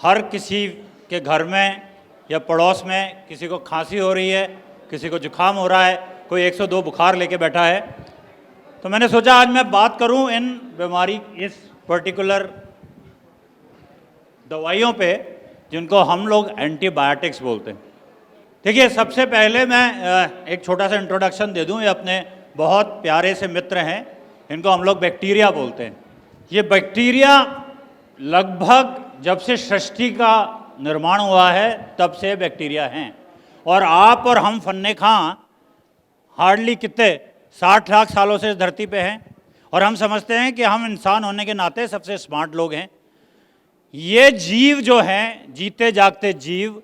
हर किसी के घर में या पड़ोस में किसी को खांसी हो रही है, किसी को जुकाम हो रहा है, कोई 102 बुखार लेके बैठा है। तो मैंने सोचा आज मैं बात करूं इन बीमारी, इस पर्टिकुलर दवाइयों पे जिनको हम लोग एंटीबायोटिक्स बोलते हैं। देखिए, सबसे पहले मैं एक छोटा सा इंट्रोडक्शन दे दूं। ये अपने बहुत प्यारे से मित्र हैं, इनको हम लोग बैक्टीरिया बोलते हैं। ये बैक्टीरिया लगभग जब से सृष्टि का निर्माण हुआ है तब से बैक्टीरिया हैं। और आप और हम फन्ने खां हार्डली कितने 60 लाख सालों से इस धरती पे हैं, और हम समझते हैं कि हम इंसान होने के नाते सबसे स्मार्ट लोग हैं। ये जीव जो हैं, जीते जागते जीव,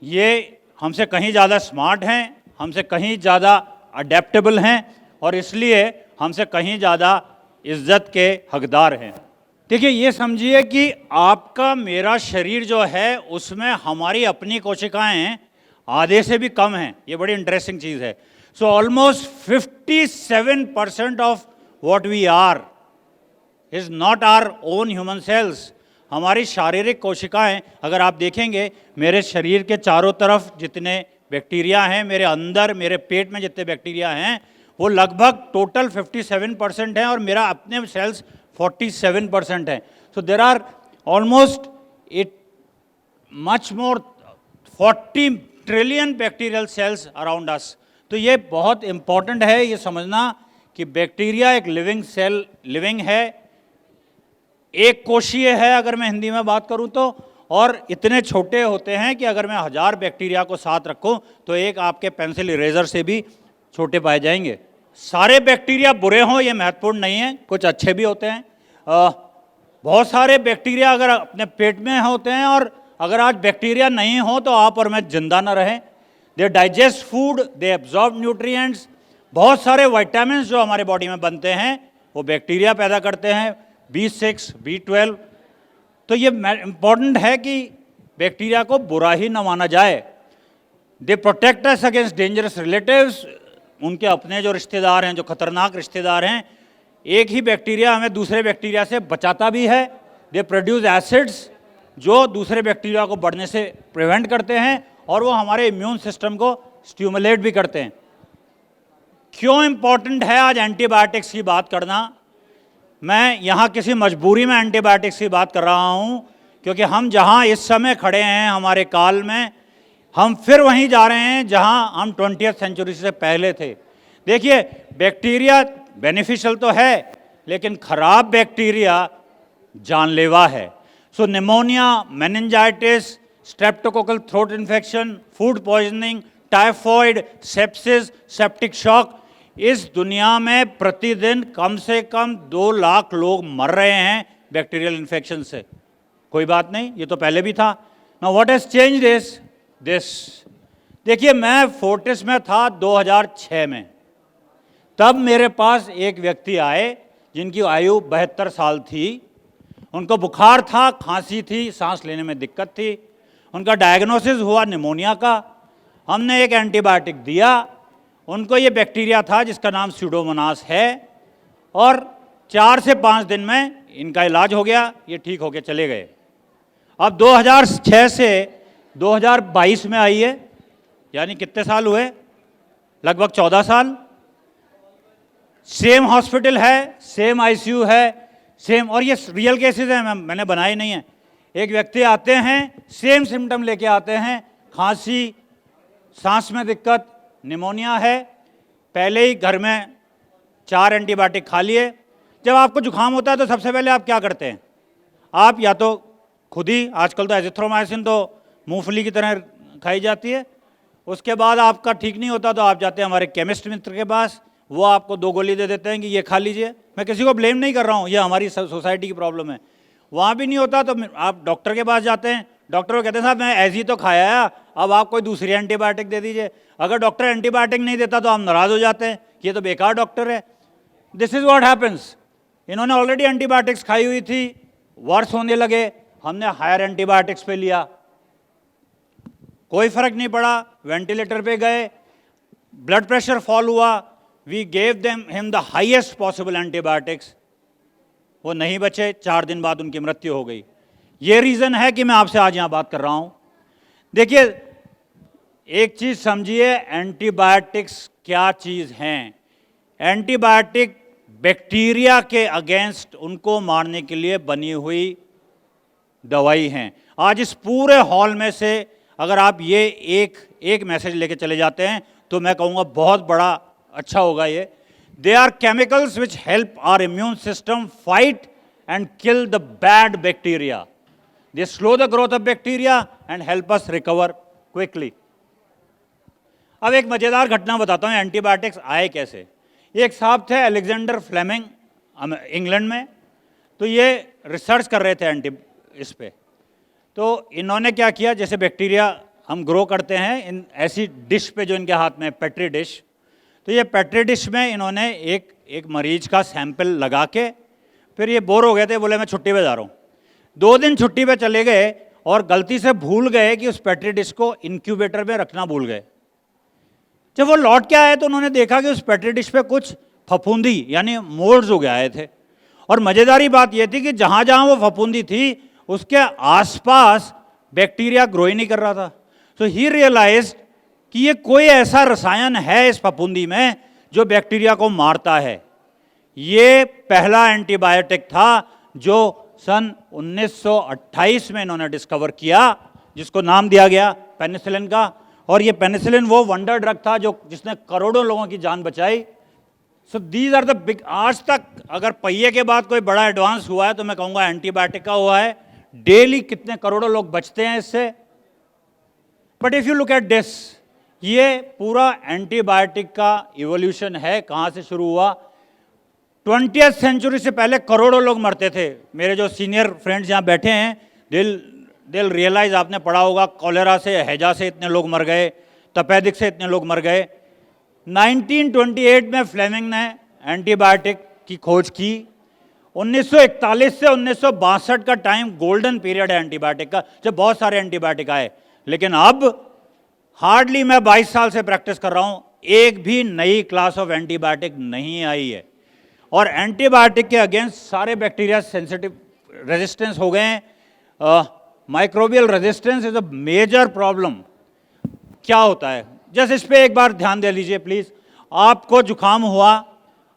ये हमसे कहीं ज़्यादा स्मार्ट हैं, हमसे कहीं ज़्यादा अडेप्टेबल हैं, और इसलिए हमसे कहीं ज़्यादा इज्जत के हकदार हैं। देखिए, ये समझिए कि आपका मेरा शरीर जो है उसमें हमारी अपनी कोशिकाएं आधे से भी कम हैं। ये बड़ी इंटरेस्टिंग चीज़ है। So almost 57% of what we are is not our own human cells. हमारी शारीरिक कोशिकाएं, अगर आप देखेंगे मेरे शरीर के चारों तरफ जितने बैक्टीरिया हैं, मेरे अंदर मेरे पेट में जितने बैक्टीरिया हैं, वो लगभग टोटल 57% हैं, और मेरा अपने सेल्स 47% हैं। So there are almost much more 40 trillion bacterial cells around us. तो ये बहुत इंपॉर्टेंट है ये समझना कि बैक्टीरिया एक लिविंग है, एक कोशीय है अगर मैं हिंदी में बात करूं तो, और इतने छोटे होते हैं कि अगर मैं 1000 बैक्टीरिया को साथ रखूं तो एक आपके पेंसिल इरेजर से भी छोटे पाए जाएंगे। सारे बैक्टीरिया बुरे हों ये महत्वपूर्ण नहीं है, कुछ अच्छे भी होते हैं। बहुत सारे बैक्टीरिया अगर अपने पेट में होते हैं, और अगर आज बैक्टीरिया नहीं हो तो आप और मैं जिंदा ना रहें। They digest food, they absorb nutrients. बहुत सारे विटामिन्स जो हमारे बॉडी में बनते हैं वो बैक्टीरिया पैदा करते हैं, B6, B12। तो ये इम्पॉर्टेंट है कि बैक्टीरिया को बुरा ही न माना जाए। They protect us against dangerous relatives. उनके अपने जो रिश्तेदार हैं, जो खतरनाक रिश्तेदार हैं, एक ही बैक्टीरिया हमें दूसरे बैक्टीरिया से बचाता भी है। दे प्रोड्यूस एसिड्स जो दूसरे बैक्टीरिया को बढ़ने से प्रिवेंट करते हैं, और वो हमारे इम्यून सिस्टम को स्टिमुलेट भी करते हैं। क्यों इम्पॉर्टेंट है आज एंटीबायोटिक्स की बात करना? मैं यहाँ किसी मजबूरी में एंटीबायोटिक्स की बात कर रहा हूँ, क्योंकि हम जहाँ इस समय खड़े हैं हमारे काल में, हम फिर वहीं जा रहे हैं जहाँ हम 20th सेंचुरी से पहले थे। देखिए, बैक्टीरिया बेनिफिशियल तो है, लेकिन खराब बैक्टीरिया जानलेवा है। So pneumonia, meningitis, streptococcal throat infection, food poisoning, typhoid, sepsis, septic shock, इस दुनिया में प्रतिदिन कम से कम 2 लाख लोग मर रहे हैं बैक्टीरियल इन्फेक्शन से। कोई बात नहीं, ये तो पहले भी था। Now what has changed is this. देखिए, मैं फोर्टिस में था 2006 में। तब मेरे पास एक व्यक्ति आए जिनकी आयु 72 साल थी। उनको बुखार था, खांसी थी, सांस लेने में दिक्कत थी। उनका डायग्नोसिस हुआ निमोनिया का। हमने एक एंटीबायोटिक दिया। उनको ये बैक्टीरिया था जिसका नाम स्यूडोमोनास है, और 4 से 5 दिन में इनका इलाज हो गया, ये ठीक होके चले गए। अब 2006 से 2022 में आइए, यानी कितने साल हुए? लगभग 14 साल। सेम हॉस्पिटल है, सेम आईसीयू है, सेम, और ये रियल केसेस हैं, मैंने बनाए नहीं है। एक व्यक्ति आते हैं, सेम सिम्टम लेके आते हैं, खांसी, सांस में दिक्कत, निमोनिया है। पहले ही घर में 4 एंटीबायोटिक खा लिए। जब आपको जुकाम होता है तो सबसे पहले आप क्या करते हैं? आप या तो खुद ही, आजकल तो एजिथ्रोमाइसिन तो मूंगफली की तरह खाई जाती है, उसके बाद आपका ठीक नहीं होता तो आप जाते हैं हमारे केमिस्ट मित्र के पास, वो आपको 2 गोली दे देते हैं कि ये खा लीजिए। मैं किसी को ब्लेम नहीं कर रहा हूँ, ये हमारी सोसाइटी की प्रॉब्लम है। वहाँ भी नहीं होता तो आप डॉक्टर के पास जाते हैं, डॉक्टर को कहते हैं साहब मैं ऐसी तो खाया है, अब आप कोई दूसरी एंटीबायोटिक दे दीजिए। अगर डॉक्टर एंटीबायोटिक नहीं देता तो हम नाराज़ हो जाते हैं कि ये तो बेकार डॉक्टर है। This is what happens. इन्होंने ऑलरेडी एंटीबायोटिक्स खाई हुई थी, वर्स होने लगे, हमने हायर एंटीबायोटिक्स पे लिया, कोई फर्क नहीं पड़ा, वेंटिलेटर पे गए, ब्लड प्रेशर फॉल हुआ, we gave him the highest possible antibiotics, वो नहीं बचे, 4 दिन बाद उनकी मृत्यु हो गई। ये रीज़न है कि मैं आपसे आज यहाँ बात कर रहा हूँ। देखिए, एक चीज़ समझिए, एंटीबायोटिक्स क्या चीज़ हैं। एंटीबायोटिक बैक्टीरिया के अगेंस्ट उनको मारने के लिए बनी हुई दवाई हैं। आज इस पूरे हॉल में से अगर आप ये एक मैसेज लेके चले जाते हैं तो मैं कहूँगा बहुत बड़ा अच्छा होगा ये। They are chemicals which help our immune system fight and kill the bad bacteria. They slow the growth of bacteria and help us recover quickly. अब एक मज़ेदार घटना बताता हूँ, एंटीबायोटिक्स आए कैसे। एक साहब थे अलेक्जेंडर फ्लेमिंग, इंग्लैंड में, तो ये रिसर्च कर रहे थे इस पे। तो इन्होंने क्या किया, जैसे बैक्टीरिया हम ग्रो करते हैं इन ऐसी डिश पे जो इनके हाथ में, पेट्री डिश, तो ये पेट्री डिश में इन्होंने एक मरीज का सैंपल लगा के, फिर ये बोर हो गए थे, बोले मैं छुट्टी पे जा रहा हूँ। 2 दिन छुट्टी पे चले गए और गलती से भूल गए कि उस पेट्री डिश को इंक्यूबेटर में रखना भूल गए। जब वो लौट के आए तो उन्होंने देखा कि उस पेट्री डिश पे कुछ फफूंदी यानी मोल्ड्स हो गए आए थे। और मज़ेदारी बात यह थी कि जहाँ जहाँ वो फफूंदी थी उसके आसपास बैक्टीरिया ग्रो ही नहीं कर रहा था। सो ही रियलाइज्ड कि ये कोई ऐसा रसायन है इस फफूंदी में जो बैक्टीरिया को मारता है। ये पहला एंटीबायोटिक था जो सन 1928 में इन्होंने डिस्कवर किया, जिसको नाम दिया गया पेनिसिलिन का। और ये पेनिसिलिन वो वंडर ड्रग था जो जिसने करोड़ों लोगों की जान बचाई। So these are the big. आज तक अगर पहिए के बाद कोई बड़ा एडवांस हुआ है तो मैं कहूँगा एंटीबायोटिक का हुआ है। डेली कितने करोड़ों लोग बचते हैं इससे। But if you look at this, ये पूरा एंटीबायोटिक का इवोल्यूशन है। कहाँ से शुरू हुआ? 20th सेंचुरी से पहले करोड़ों लोग मरते थे। मेरे जो सीनियर फ्रेंड्स यहाँ बैठे हैं, दिल रियलाइज, आपने पढ़ा होगा, कॉलेरा से, हैजा से इतने लोग मर गए, तपेदिक से इतने लोग मर गए। 1928 में फ्लेमिंग ने एंटीबायोटिक की खोज की। 1941 से 1962 का टाइम गोल्डन पीरियड है एंटीबायोटिक का, जब बहुत सारे एंटीबायोटिक आए। लेकिन अब हार्डली, मैं 22 साल से प्रैक्टिस कर रहा हूँ, एक भी नई क्लास ऑफ एंटीबायोटिक नहीं आई है। और एंटीबायोटिक के अगेंस्ट सारे बैक्टीरिया सेंसिटिव, रेजिस्टेंस हो गए हैं। Microbial resistance is a major problem. क्या होता है, जैसे इस पे एक बार ध्यान दे लीजिए प्लीज़। आपको जुकाम हुआ,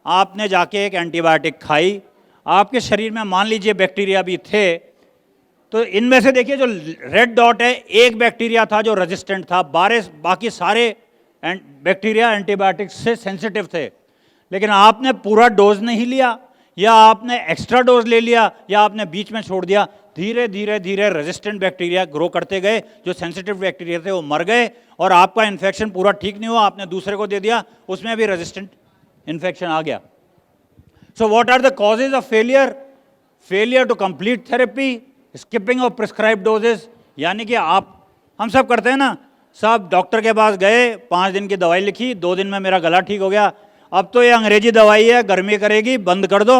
आपने जाके एक एंटीबायोटिक खाई, आपके शरीर में मान लीजिए बैक्टीरिया भी थे, तो इनमें से देखिए जो रेड डॉट है, एक बैक्टीरिया था जो रेजिस्टेंट था, बाकी सारे बैक्टीरिया एंटीबायोटिक से सेंसिटिव थे। लेकिन आपने पूरा डोज नहीं लिया, या आपने एक्स्ट्रा डोज ले लिया, या आपने बीच में छोड़ दिया। धीरे धीरे धीरे रेजिस्टेंट बैक्टीरिया ग्रो करते गए, जो सेंसिटिव बैक्टीरिया थे वो मर गए, और आपका इन्फेक्शन पूरा ठीक नहीं हुआ, आपने दूसरे को दे दिया, उसमें भी रेजिस्टेंट इन्फेक्शन आ गया। So what are the causes of failure? Failure to complete therapy, skipping of prescribe doses. यानी कि हम सब करते हैं ना, सब डॉक्टर के पास गए, 5 दिन की दवाई लिखी, 2 दिन में मेरा गला ठीक हो गया, अब तो ये अंग्रेजी दवाई है, गर्मी करेगी, बंद कर दो।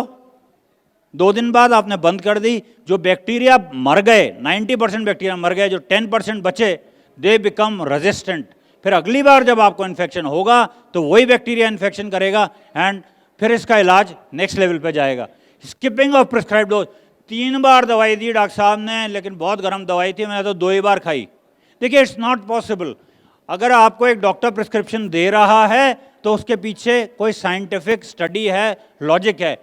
2 दिन बाद आपने बंद कर दी। जो बैक्टीरिया मर गए, 90% बैक्टीरिया मर गए, जो 10% बचे, दे बिकम रेजिस्टेंट। फिर अगली बार जब आपको इन्फेक्शन होगा तो वही बैक्टीरिया इन्फेक्शन करेगा, एंड फिर इसका इलाज नेक्स्ट लेवल पे जाएगा। स्किपिंग ऑफ प्रिस्क्राइब डोज, 3 बार दवाई दी डॉक्टर साहब ने, लेकिन बहुत गर्म दवाई थी, मैंने तो 2 ही बार खाई। देखिए, इट्स नॉट पॉसिबल। अगर आपको एक डॉक्टर प्रिस्क्रिप्शन दे रहा है तो उसके पीछे कोई साइंटिफिक स्टडी है, लॉजिक है,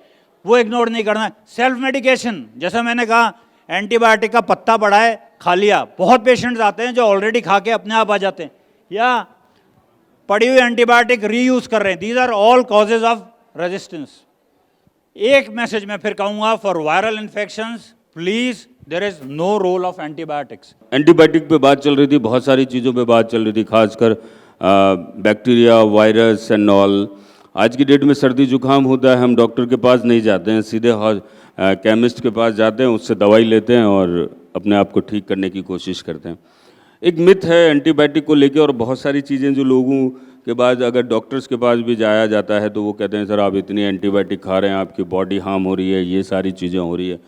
वो इग्नोर नहीं करना है। सेल्फ मेडिकेशन, जैसा मैंने कहा, एंटीबायोटिक का पत्ता पड़ा है, खा लिया। बहुत पेशेंट्स आते हैं जो ऑलरेडी खा के अपने आप आ जाते हैं, या पड़ी हुई एंटीबायोटिक रीयूज कर रहे हैं। These are all causes of resistance. एक मैसेज मैं फिर कहूँगा, for viral infections please, there is no role of antibiotics. Antibiotic पे बात चल रही थी, बहुत सारी चीज़ों पे बात चल रही थी, खासकर बैक्टीरिया, वायरस एंड ऑल। आज की डेट में सर्दी जुकाम होता है, हम डॉक्टर के पास नहीं जाते हैं, सीधे केमिस्ट के पास जाते हैं, उससे दवाई लेते हैं और अपने आप को ठीक करने की कोशिश करते हैं। एक मिथ है एंटीबायोटिक को लेके, और बहुत सारी चीज़ें जो लोगों के बाद अगर डॉक्टर्स के पास भी जाया जाता है तो वो कहते हैं सर आप इतनी एंटीबायोटिक खा रहे हैं, आपकी बॉडी हार्म हो रही है, ये सारी चीज़ें हो रही है।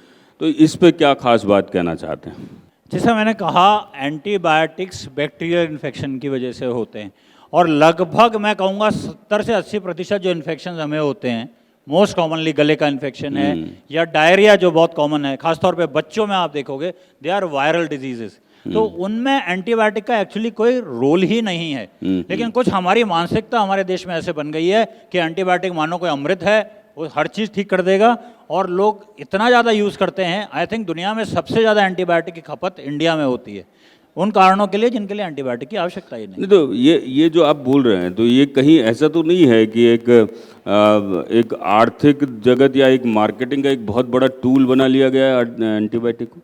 तो इस पे क्या खास बात कहना चाहते हैं? जैसा मैंने कहा, एंटीबायोटिक्स बैक्टीरियल इन्फेक्शन की वजह से होते हैं, और लगभग मैं कहूँगा 70 से 80% जो इन्फेक्शन हमें होते हैं मोस्ट कॉमनली गले का इन्फेक्शन है, या डायरिया जो बहुत कॉमन है, खासतौर पे बच्चों में आप देखोगे, दे आर वायरल डिजीजेस। तो उनमें एंटीबायोटिक का एक्चुअली कोई रोल ही नहीं है। लेकिन कुछ हमारी मानसिकता हमारे देश में ऐसे बन गई है कि एंटीबायोटिक मानो कोई अमृत है, वो हर चीज़ ठीक कर देगा, और लोग इतना ज़्यादा यूज़ करते हैं। आई थिंक दुनिया में सबसे ज़्यादा एंटीबायोटिक की खपत इंडिया में होती है, उन कारणों के लिए जिनके लिए एंटीबायोटिक की आवश्यकता ही नहीं। नहीं तो ये जो आप बोल रहे हैं, तो ये कहीं ऐसा तो नहीं है कि एक आर्थिक जगत या एक मार्केटिंग का एक बहुत बड़ा टूल बना लिया गया है एंटीबायोटिक को?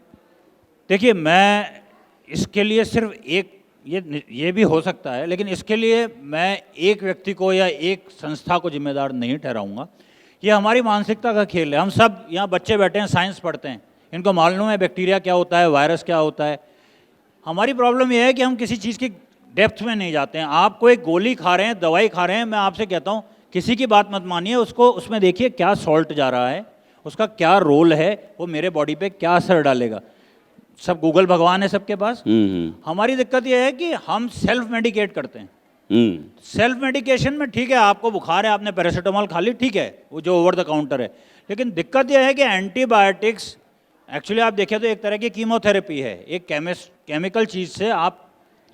देखिए, मैं इसके लिए सिर्फ एक ये भी हो सकता है, लेकिन इसके लिए मैं एक व्यक्ति को या एक संस्था को जिम्मेदार नहीं ठहराऊंगा। ये हमारी मानसिकता का खेल है। हम सब यहाँ बच्चे बैठे हैं, साइंस पढ़ते हैं, इनको मालूम है बैक्टीरिया क्या होता है, वायरस क्या होता है। हमारी प्रॉब्लम यह है कि हम किसी चीज़ की डेप्थ में नहीं जाते हैं। आप कोई गोली खा रहे हैं, दवाई खा रहे हैं, मैं आपसे कहता हूँ किसी की बात मत मानिए, उसको उसमें देखिए क्या सॉल्ट जा रहा है, उसका क्या रोल है, वो मेरे बॉडी पे क्या असर डालेगा। सब गूगल भगवान है सबके पास। हमारी दिक्कत यह है कि हम सेल्फ मेडिकेट करते हैं। सेल्फ मेडिकेशन में ठीक है, आपको बुखार है, आपने पैरासीटामोल खा ली, ठीक है, वो जो ओवर द काउंटर है। लेकिन दिक्कत यह है कि एंटीबायोटिक्स एक्चुअली आप देखें तो एक तरह की कीमोथेरेपी है, एक केमिकल चीज़ से आप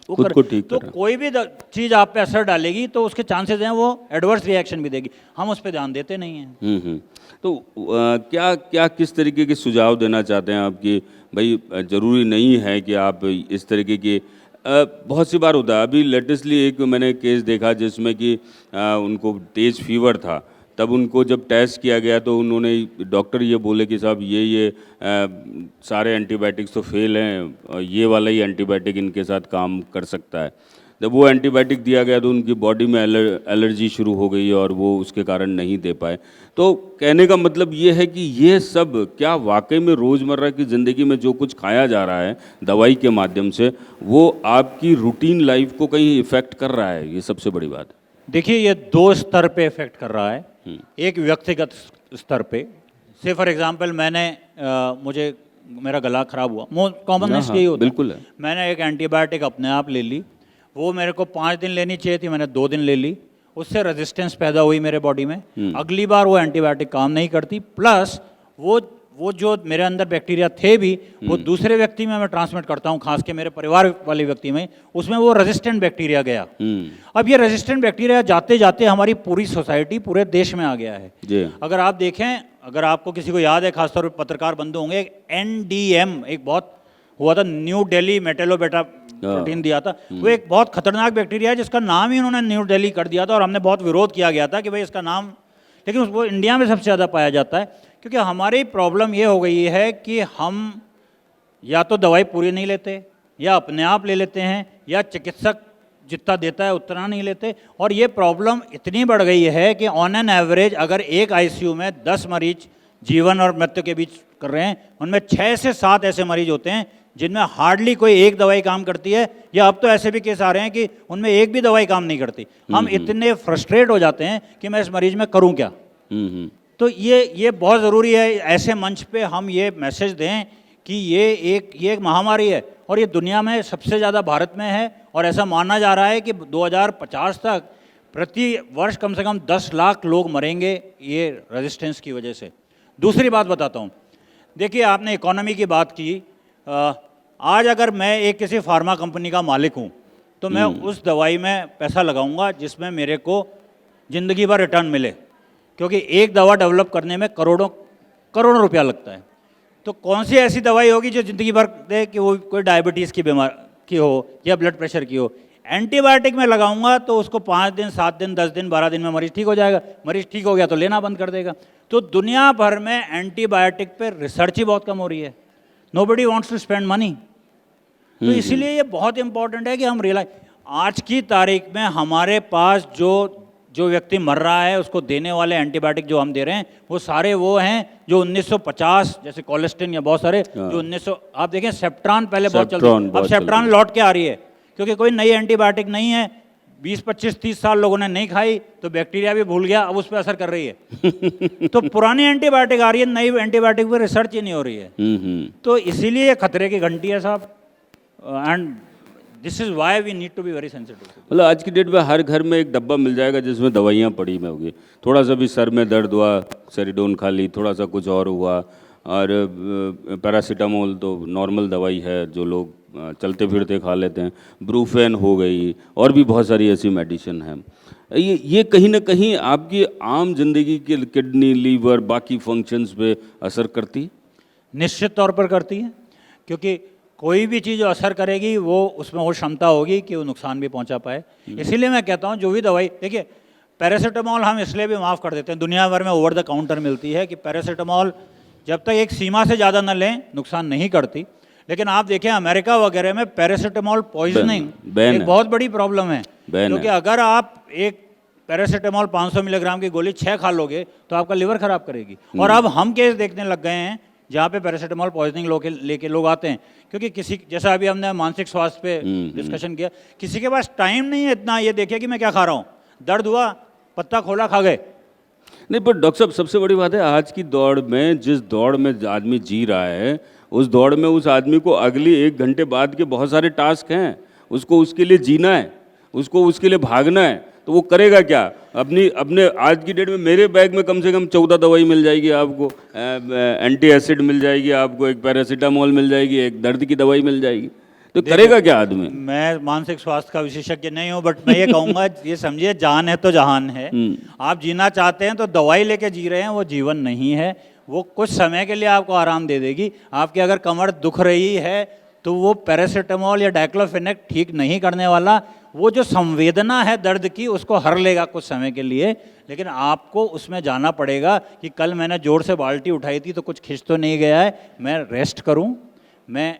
वो खुद को ठीक तो कर रहे हैं। कोई भी चीज़ आप पे असर डालेगी तो उसके चांसेस हैं वो एडवर्स रिएक्शन भी देगी। हम उस पर ध्यान देते नहीं हैं। तो क्या क्या किस तरीके के सुझाव देना चाहते हैं आप कि भाई ज़रूरी नहीं है कि आप इस तरीके की बहुत सी बार होता है। अभी लेटेस्टली एक मैंने केस देखा जिसमें कि उनको तेज़ फीवर था, तब उनको जब टेस्ट किया गया तो उन्होंने डॉक्टर ये बोले कि साहब ये सारे एंटीबायोटिक्स तो फेल हैं, ये वाला ही एंटीबायोटिक इनके साथ काम कर सकता है। जब वो एंटीबायोटिक दिया गया तो उनकी बॉडी में एलर्जी शुरू हो गई और वो उसके कारण नहीं दे पाए। तो कहने का मतलब ये है कि ये सब क्या वाकई में रोज़मर्रा की ज़िंदगी में जो कुछ खाया जा रहा है दवाई के माध्यम से, वो आपकी रूटीन लाइफ को कहीं इफ़ेक्ट कर रहा है? ये सबसे बड़ी बात है। देखिए, ये दो स्तर पे इफेक्ट कर रहा है। एक व्यक्तिगत स्तर पे, से फॉर एग्जांपल मैंने मुझे मेरा गला खराब हुआ, मोस्ट कॉमन यही होता है। बिल्कुल है। मैंने एक एंटीबायोटिक अपने आप ले ली, वो मेरे को 5 दिन लेनी चाहिए थी, मैंने 2 दिन ले ली, उससे रेजिस्टेंस पैदा हुई मेरे बॉडी में। अगली बार वो एंटीबायोटिक काम नहीं करती, प्लस वो जो मेरे अंदर बैक्टीरिया थे भी वो दूसरे व्यक्ति में मैं ट्रांसमिट करता हूँ, खास के मेरे परिवार वाले व्यक्ति में, उसमें वो रेजिस्टेंट बैक्टीरिया गया। अब ये रेजिस्टेंट बैक्टीरिया जाते जाते हमारी पूरी सोसाइटी, पूरे देश में आ गया है जी। अगर आप देखें, अगर आपको किसी को याद है, खासतौर पर पत्रकार बंधु होंगे, NDM एक बहुत हुआ था, न्यू दिल्ली मेटेलोबेटा प्रोटीन दिया था। वो एक बहुत खतरनाक बैक्टीरिया है जिसका नाम ही उन्होंने न्यू दिल्ली कर दिया था, और हमने बहुत विरोध किया गया था कि भाई इसका नाम, लेकिन वो इंडिया में सबसे ज़्यादा पाया जाता है। क्योंकि हमारी प्रॉब्लम ये हो गई है कि हम या तो दवाई पूरी नहीं लेते, या अपने आप ले लेते हैं, या चिकित्सक जितना देता है उतना नहीं लेते। और ये प्रॉब्लम इतनी बढ़ गई है कि ऑन एन एवरेज अगर एक ICU में 10 मरीज जीवन और मृत्यु के बीच कर रहे हैं, उनमें 6 से 7 ऐसे मरीज होते हैं जिनमें हार्डली कोई एक दवाई काम करती है, या अब तो ऐसे भी केस आ रहे हैं कि उनमें एक भी दवाई काम नहीं करती। हम इतने फ्रस्ट्रेट हो जाते हैं कि मैं इस मरीज में करूं क्या। तो ये बहुत ज़रूरी है ऐसे मंच पे हम ये मैसेज दें कि ये एक महामारी है, और ये दुनिया में सबसे ज़्यादा भारत में है, और ऐसा माना जा रहा है कि 2050 तक प्रति वर्ष कम से कम 10 लाख लोग मरेंगे ये रेजिस्टेंस की वजह से। दूसरी बात बताता हूँ, देखिए आपने इकोनॉमी की बात की। आज अगर मैं एक किसी फार्मा कंपनी का मालिक हूँ तो मैं उस दवाई में पैसा लगाऊंगा जिसमें मेरे को ज़िंदगी भर रिटर्न मिले, क्योंकि एक दवा डेवलप करने में करोड़ों रुपया लगता है। तो कौन सी ऐसी दवाई होगी जो ज़िंदगी भर दे, कि वो कोई डायबिटीज़ की बीमारी की हो या ब्लड प्रेशर की हो। एंटीबायोटिक में लगाऊंगा तो उसको 5 दिन, 7 दिन, 10 दिन, 12 दिन में मरीज ठीक हो जाएगा। मरीज ठीक हो गया तो लेना बंद कर देगा। तो दुनिया भर में एंटीबायोटिक पे रिसर्च ही बहुत कम हो रही है। Nobody wants to spend money. तो इसीलिए ये बहुत इंपॉर्टेंट है कि हम रियलाइज, आज की तारीख में हमारे पास जो व्यक्ति मर रहा है उसको देने वाले एंटीबायोटिक जो हम दे रहे हैं वो सारे वो हैं जो 1950, जैसे कोलेस्टिन या बहुत सारे जो 1900, आप देखें सेप्ट्रान पहले बहुत चलती है, अब सेप्ट्रान लौट के आ रही है क्योंकि कोई नई एंटीबायोटिक नहीं है। 20, 25, 30 साल लोगों ने नहीं खाई तो बैक्टीरिया भी भूल गया, अब उस पर असर कर रही है। तो पुरानी एंटीबायोटिक आ रही है, नई एंटीबायोटिक पर रिसर्च ही नहीं हो रही है। तो इसीलिए ये खतरे की घंटी है साहब, and this is why we need to be very sensitive. मतलब आज की डेट में हर घर में एक डब्बा मिल जाएगा जिसमें दवाइयाँ पड़ी में होगी। थोड़ा सा भी सर में दर्द हुआ, सेरिडोन खा ली, थोड़ा सा कुछ और हुआ, और पैरासीटामोल तो नॉर्मल दवाई है जो लोग चलते फिरते खा लेते हैं, ब्रूफेन हो गई, और भी बहुत सारी ऐसी मेडिसिन हैं। ये कहीं ना कहीं आपकी आम जिंदगी के किडनी, लीवर, बाकी फंक्शंस पे असर करती है? निश्चित तौर पर करती है, क्योंकि कोई भी चीज़ जो असर करेगी वो उसमें वो क्षमता होगी कि वो नुकसान भी पहुंचा पाए। इसीलिए मैं कहता हूं जो भी दवाई, देखिए पैरासीटामोल हम इसलिए भी माफ़ कर देते हैं, दुनिया भर में ओवर द काउंटर मिलती है कि पैरासीटामोल जब तक एक सीमा से ज़्यादा न लें नुकसान नहीं करती। लेकिन आप देखें अमेरिका वगैरह में पैरासीटामोल पॉइजनिंग बैन एक है। बहुत बड़ी प्रॉब्लम है, बैन क्योंकि है। अगर आप एक पैरासीटामोल 500 मिलीग्राम की गोली 6 खा लोगे तो आपका लिवर खराब करेगी। और अब हम केस देखने लग गए हैं जहाँ पे पैरासीटामोल पॉइजनिंग लेके लोग आते हैं, क्योंकि किसी, जैसा अभी हमने मानसिक स्वास्थ्य पे डिस्कशन किया, किसी के पास टाइम नहीं है इतना ये देखे कि मैं क्या खा रहा हूँ, दर्द हुआ पत्ता खोला खा गए। नहीं, पर डॉक्टर साहब सबसे बड़ी बात है, आज की दौड़ में, जिस दौड़ में आदमी जी रहा है, उस दौड़ में उस आदमी को अगली 1 घंटे बाद के बहुत सारे टास्क हैं, उसको उसके लिए जीना है, उसको उसके लिए भागना है, तो वो करेगा क्या? अपने आज की डेट में मेरे बैग में कम से कम 14 दवाई मिल जाएगी आपको, एंटी एसिड मिल जाएगी आपको, एक पैरासीटामोल मिल जाएगी, एक दर्द की दवाई मिल जाएगी, तो करेगा क्या आदमी? मैं मानसिक स्वास्थ्य का विशेषज्ञ नहीं हूँ, बट मैं ये कहूँगा ये समझिए, जान है तो जहान है। आप जीना चाहते हैं तो दवाई लेके जी रहे हैं, वो जीवन नहीं है। वो कुछ समय के लिए आपको आराम दे देगी। आपकी अगर कमर दुख रही है तो वो पैरासीटामोल या डाइक्लोफेनेक ठीक नहीं करने वाला। वो जो संवेदना है दर्द की उसको हर लेगा कुछ समय के लिए, लेकिन आपको उसमें जाना पड़ेगा कि कल मैंने जोर से बाल्टी उठाई थी तो कुछ खिंच तो नहीं गया है, मैं रेस्ट करूं, मैं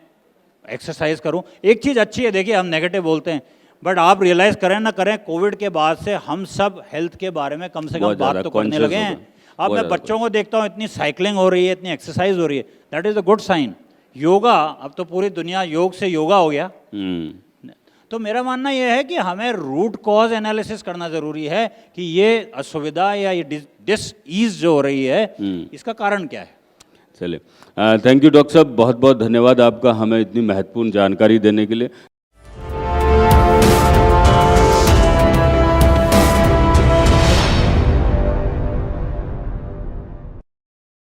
एक्सरसाइज करूं। एक चीज़ अच्छी है, देखिए हम नेगेटिव बोलते हैं, बट आप रियलाइज़ करें ना करें, कोविड के बाद से हम सब हेल्थ के बारे में कम से कम बात तो करने लगे हैं। अब मैं बच्चों को देखता हूँ, इतनी साइकिलिंग हो रही है, इतनी एक्सरसाइज हो रही है, that is a good sign. Yoga, अब तो पूरी दुनिया योग से योगा हो गया। तो मेरा मानना यह है कि हमें रूट कॉज एनालिसिस करना ज़रूरी है कि ये असुविधा या ये डिस ईज जो हो रही है इसका कारण क्या है। चलिए, थैंक यू डॉक्टर साहब, बहुत बहुत धन्यवाद आपका हमें इतनी महत्वपूर्ण जानकारी देने के लिए।